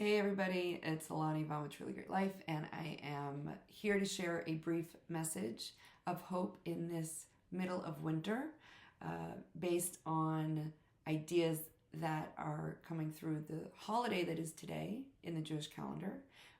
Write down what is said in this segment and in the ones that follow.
Hey everybody, it's Alani Vaughn with Truly Great Life, and I am here to share a brief message of hope in this middle of winter based on ideas that are coming through the holiday that is today in the Jewish calendar,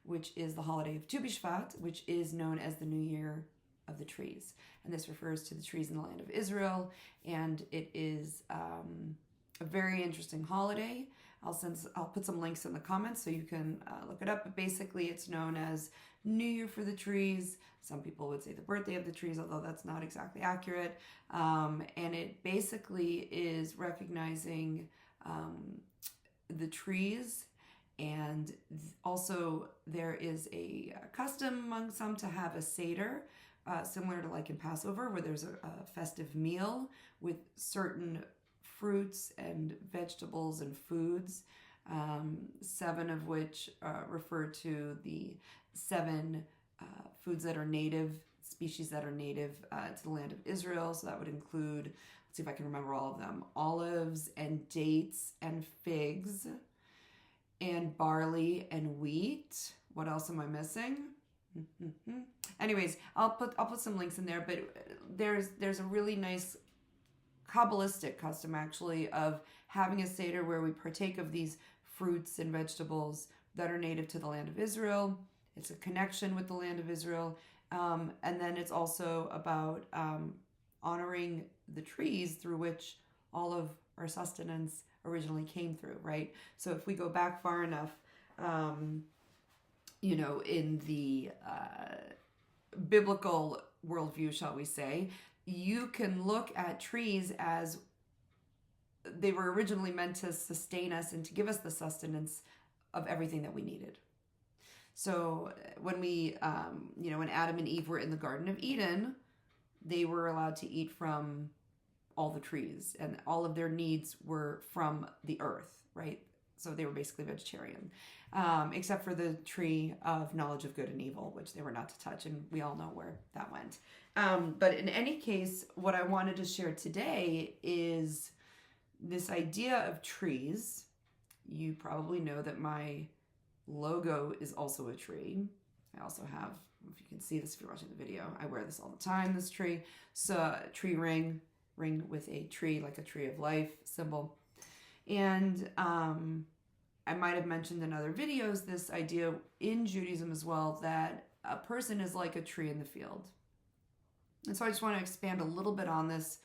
which is the holiday of Tu BiShvat, which is known as the New Year of the trees. And this refers to the trees in the land of Israel, and it is a very interesting holiday. I'll put some links in the comments so you can look it up. But basically, it's known as New Year for the trees. Some people would say the birthday of the trees, although that's not exactly accurate. And it basically is recognizing the trees. And also there is a custom among some to have a Seder, similar to like in Passover, where there's a festive meal with certain fruits and vegetables and foods, 7 of which refer to the 7 foods that are native, species that are native to the land of Israel. So that would include, let's see if I can remember all of them, olives and dates and figs and barley and wheat. What else am I missing? Anyways, I'll put some links in there, but there's a really nice Kabbalistic custom actually of having a Seder where we partake of these fruits and vegetables that are native to the land of Israel. It's a connection with the land of Israel. And then it's also about honoring the trees through which all of our sustenance originally came through, right? So if we go back far enough, in the biblical worldview, shall we say, you can look at trees as they were originally meant to sustain us and to give us the sustenance of everything that we needed. So when when Adam and Eve were in the Garden of Eden, they were allowed to eat from all the trees, and all of their needs were from the earth, right? So they were basically vegetarian, except for the tree of knowledge of good and evil, which they were not to touch, and we all know where that went. But in any case, what I wanted to share today is this idea of trees. You probably know that my logo is also a tree. I also have, if you can see this if you're watching the video, I wear this all the time, this tree. So tree ring with a tree, like a tree of life symbol. And I might have mentioned in other videos this idea in Judaism as well, that a person is like a tree in the field. And so I just want to expand a little bit on this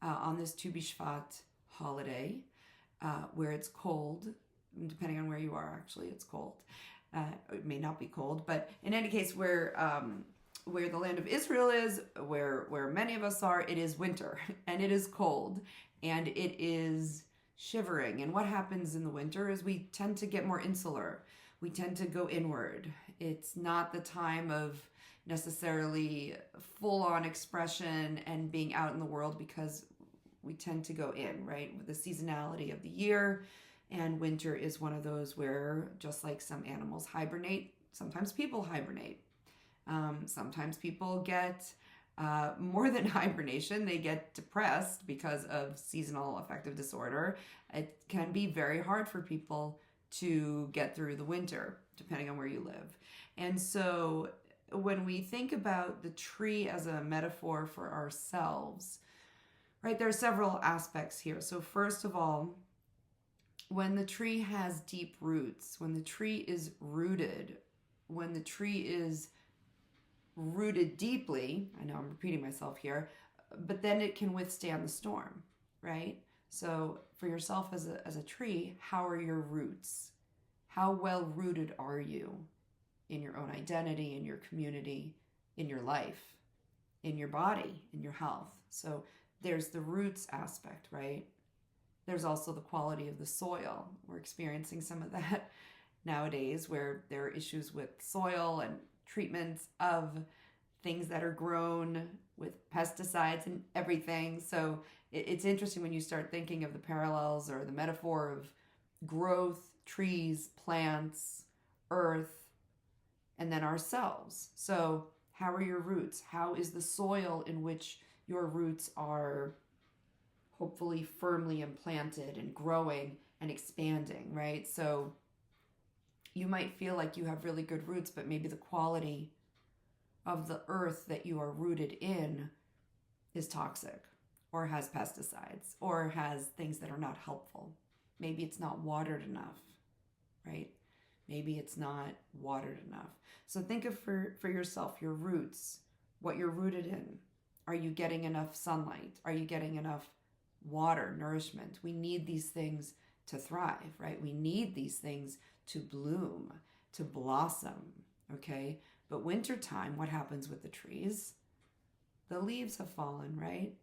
Tu BiShvat holiday, where it's cold. Depending on where you are, actually, it's cold. It may not be cold, but in any case, where the land of Israel is, where many of us are, it is winter, and it is cold, and it is shivering. And what happens in the winter is we tend to get more insular. We tend to go inward. It's not the time of necessarily full-on expression and being out in the world, because we tend to go in, right? With the seasonality of the year, and winter is one of those where, just like some animals hibernate, sometimes people hibernate. Sometimes people get more than hibernation, they get depressed because of seasonal affective disorder. It can be very hard for people to get through the winter, depending on where you live. And so when we think about the tree as a metaphor for ourselves, right, there are several aspects here. So first of all, when the tree has deep roots, when the tree is rooted, when the tree is rooted deeply, I know I'm repeating myself here, but then it can withstand the storm, right? So for yourself as a tree, how are your roots? How well rooted are you in your own identity, in your community, in your life, in your body, in your health? So there's the roots aspect, right? There's also the quality of the soil. We're experiencing some of that nowadays, where there are issues with soil and treatments of things that are grown with pesticides and everything. So it's interesting when you start thinking of the parallels or the metaphor of growth, trees, plants, earth, and then ourselves. So how are your roots? How is the soil in which your roots are hopefully firmly implanted and growing and expanding, right? So You might feel like you have really good roots, but maybe the quality of the earth that you are rooted in is toxic, or has pesticides, or has things that are not helpful. Maybe it's not watered enough, right? Maybe it's not watered enough. So think of for yourself, your roots, what you're rooted in. Are you getting enough sunlight? Are you getting enough water, nourishment? We need these things to thrive, right? We need these things to bloom, to blossom, okay? But wintertime, what happens with the trees? The leaves have fallen, right?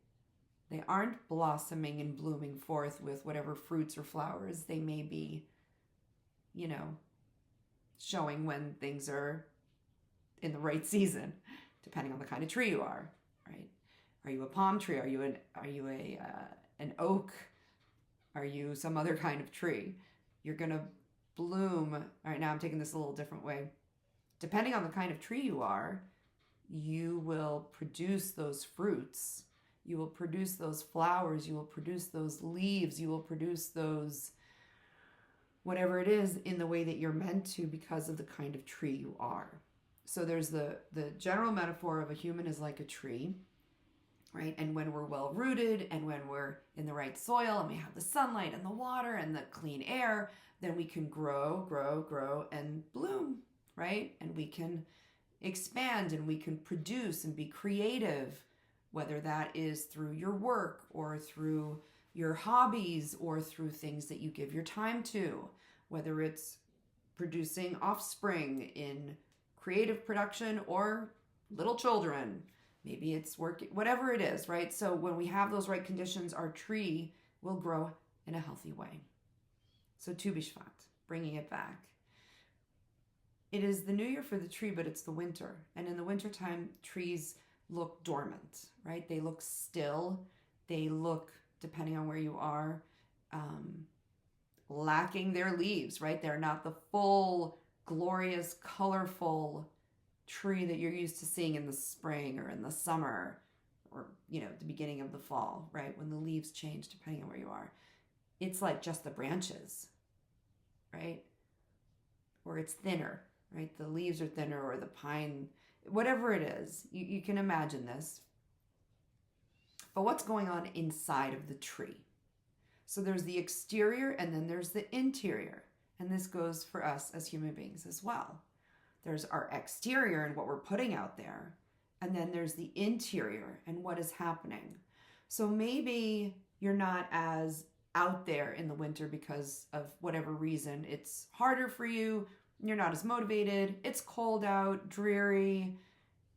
They aren't blossoming and blooming forth with whatever fruits or flowers they may be, showing when things are in the right season, depending on the kind of tree you are, right? Are you a palm tree? Are you an oak? Are you some other kind of tree? You're gonna bloom. All right, now I'm taking this a little different way. Depending on the kind of tree you are, you will produce those fruits. You will produce those flowers. You will produce those leaves. You will produce those whatever it is in the way that you're meant to because of the kind of tree you are. So there's the general metaphor of a human is like a tree, right? And when we're well rooted and when we're in the right soil and we have the sunlight and the water and the clean air, then we can grow and bloom, right? And we can expand and we can produce and be creative, whether that is through your work or through your hobbies or through things that you give your time to, whether it's producing offspring in creative production or little children. Maybe it's work, whatever it is, right? So when we have those right conditions, our tree will grow in a healthy way. So Tu BiShvat, bringing it back. It is the new year for the tree, but it's the winter. And in the wintertime, trees look dormant, right? They look still. They look, depending on where you are, lacking their leaves, right? They're not the full, glorious, colorful tree that you're used to seeing in the spring or in the summer or, the beginning of the fall, right? When the leaves change, depending on where you are. It's like just the branches, right? Or it's thinner, right? The leaves are thinner, or the pine, whatever it is. You can imagine this. But what's going on inside of the tree? So there's the exterior and then there's the interior. And this goes for us as human beings as well. There's our exterior and what we're putting out there. And then there's the interior and what is happening. So maybe you're not as out there in the winter because of whatever reason. It's harder for you. You're not as motivated. It's cold out, dreary,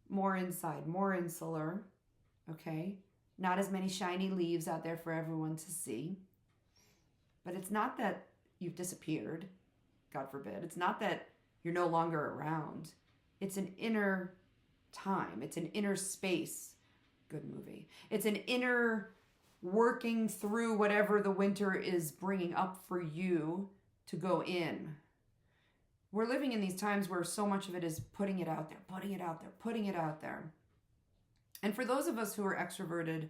more inside, more insular. Okay? Not as many shiny leaves out there for everyone to see. But it's not that you've disappeared, God forbid. It's not that you're no longer around. It's an inner time. It's an inner space. Good movie. It's an inner working through whatever the winter is bringing up for you to go in. We're living in these times where so much of it is putting it out there, putting it out there, putting it out there. And for those of us who are extroverted,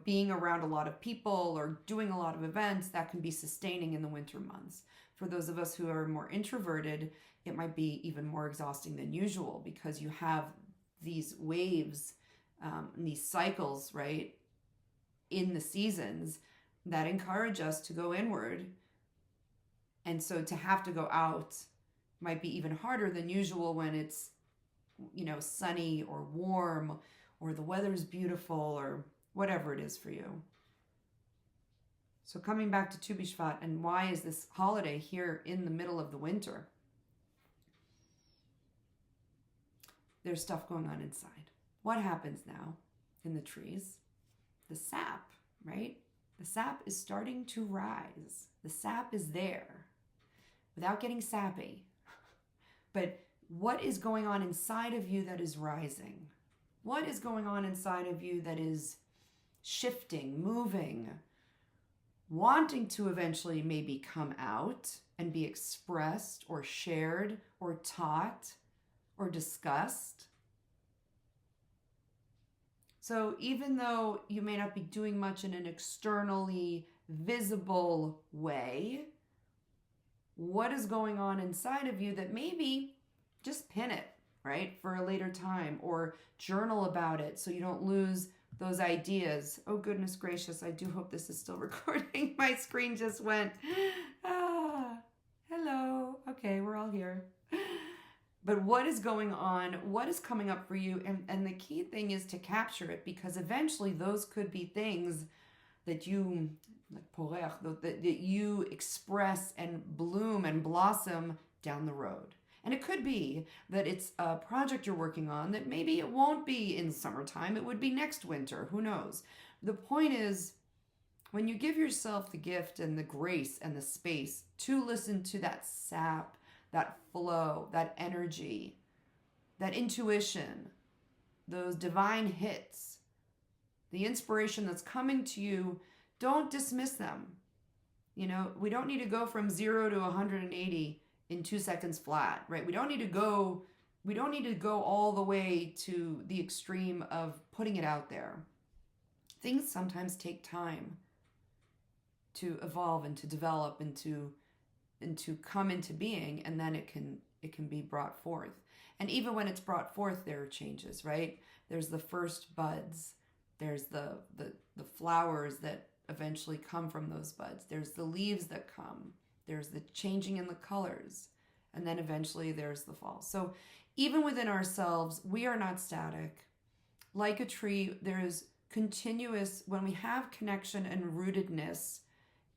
being around a lot of people or doing a lot of events, that can be sustaining in the winter months. For those of us who are more introverted, it might be even more exhausting than usual because you have these waves, these cycles, right, in the seasons that encourage us to go inward. And so to have to go out might be even harder than usual when it's, sunny or warm or the weather's beautiful or whatever it is for you. So coming back to Tu BiShvat, and why is this holiday here in the middle of the winter? There's stuff going on inside. What happens now in the trees? The sap, right? The sap is starting to rise. The sap is there without getting sappy. But what is going on inside of you that is rising? What is going on inside of you that is shifting, moving, wanting to eventually maybe come out and be expressed or shared or taught or discussed? So even though you may not be doing much in an externally visible way, what is going on inside of you that maybe just pin it, right, for a later time, or journal about it so you don't lose those ideas. Oh, goodness gracious, I do hope this is still recording. My screen just went, hello. Okay, we're all here. But what is going on? What is coming up for you? And the key thing is to capture it, because eventually those could be things that you, that you express and bloom and blossom down the road. And it could be that it's a project you're working on that maybe it won't be in summertime. It would be next winter. Who knows? The point is, when you give yourself the gift and the grace and the space to listen to that sap, that flow, that energy, that intuition, those divine hits, the inspiration that's coming to you, don't dismiss them. You know, we don't need to go from 0 to 180 in 2 seconds flat, right? We don't need to go all the way to the extreme of putting it out there. Things sometimes take time to evolve and to develop and to come into being, and then it can be brought forth. And even when it's brought forth, there are changes, right? There's the first buds, there's the flowers that eventually come from those buds, there's the leaves that come, there's the changing in the colors, and then eventually there's the fall. So even within ourselves, we are not static. Like a tree, there is continuous, when we have connection and rootedness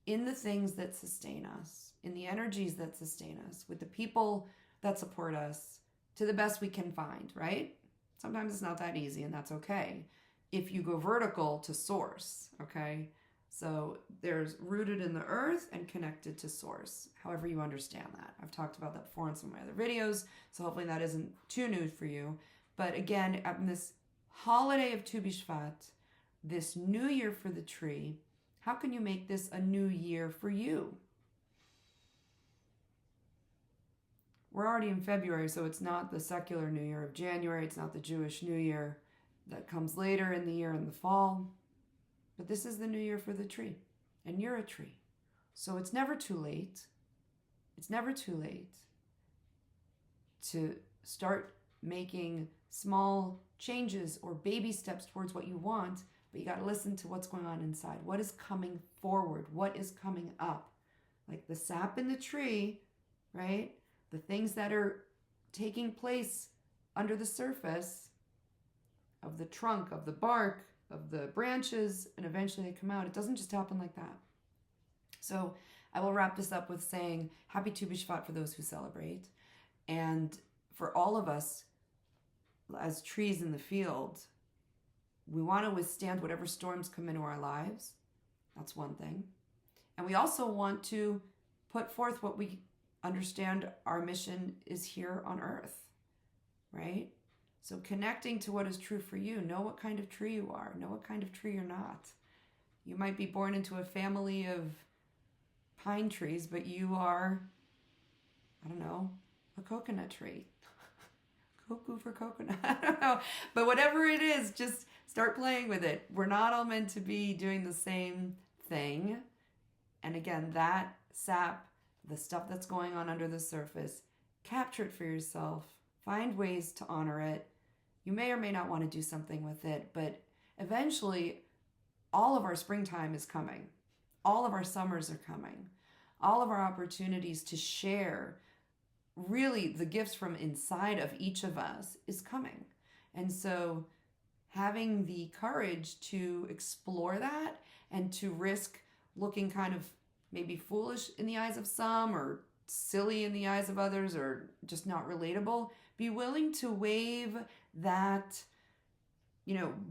in the things that sustain us, in the energies that sustain us, with the people that support us, to the best we can find, right? Sometimes it's not that easy, and that's okay. If you go vertical to source, okay? So there's rooted in the earth and connected to source, however you understand that. I've talked about that before in some of my other videos, so hopefully that isn't too new for you. But again, on this holiday of Tu BiShvat, this new year for the tree, how can you make this a new year for you? We're already in February, so it's not the secular New Year of January. It's not the Jewish New Year that comes later in the year in the fall. But this is the new year for the tree, and you're a tree. So it's never too late. It's never too late to start making small changes or baby steps towards what you want, but you got to listen to what's going on inside. What is coming forward? What is coming up? Like the sap in the tree, right? The things that are taking place under the surface of the trunk, of the bark, of the branches, and eventually they come out. It doesn't just happen like that. So I will wrap this up with saying happy Tu BiShvat for those who celebrate. And for all of us as trees in the field, we want to withstand whatever storms come into our lives. That's one thing. And we also want to put forth what we understand our mission is here on earth, right? So connecting to what is true for you. Know what kind of tree you are. Know what kind of tree you're not. You might be born into a family of pine trees, but you are, I don't know, a coconut tree. Cuckoo for coconut. I don't know. But whatever it is, just start playing with it. We're not all meant to be doing the same thing. And again, that sap, the stuff that's going on under the surface, capture it for yourself. Find ways to honor it. You may or may not want to do something with it, but eventually all of our springtime is coming. All of our summers are coming. All of our opportunities to share really the gifts from inside of each of us is coming. And so having the courage to explore that and to risk looking kind of maybe foolish in the eyes of some or silly in the eyes of others or just not relatable, be willing to wave that,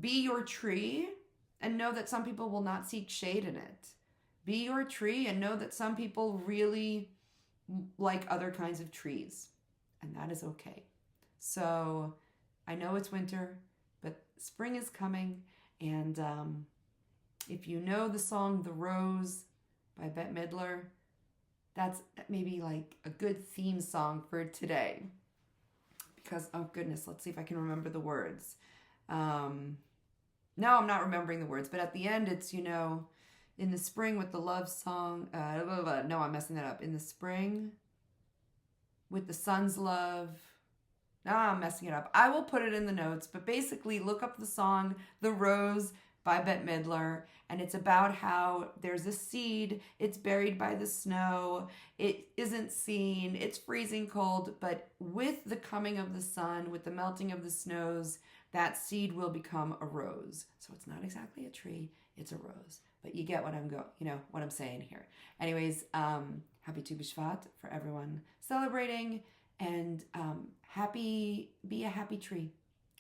be your tree and know that some people will not seek shade in it. Be your tree and know that some people really like other kinds of trees, and that is okay. So I know it's winter, but spring is coming, and if you know the song The Rose by Bette Midler, that's maybe like a good theme song for today. Because, oh goodness, let's see if I can remember the words. No, I'm not remembering the words, but at the end it's, In the spring with the love song. No, I'm messing that up. In the spring with the sun's love. No, I'm messing it up. I will put it in the notes, but basically look up the song The Rose by Bette Midler, and it's about how there's a seed, it's buried by the snow, it isn't seen, it's freezing cold, but with the coming of the sun, with the melting of the snows, that seed will become a rose. So it's not exactly a tree, it's a rose. But you get what what I'm saying here. Anyways, happy Tu BiShvat for everyone celebrating, and be a happy tree.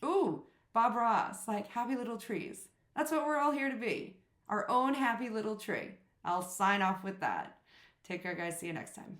Ooh, Bob Ross, like happy little trees. That's what we're all here to be. Our own happy little tree. I'll sign off with that. Take care, guys. See you next time.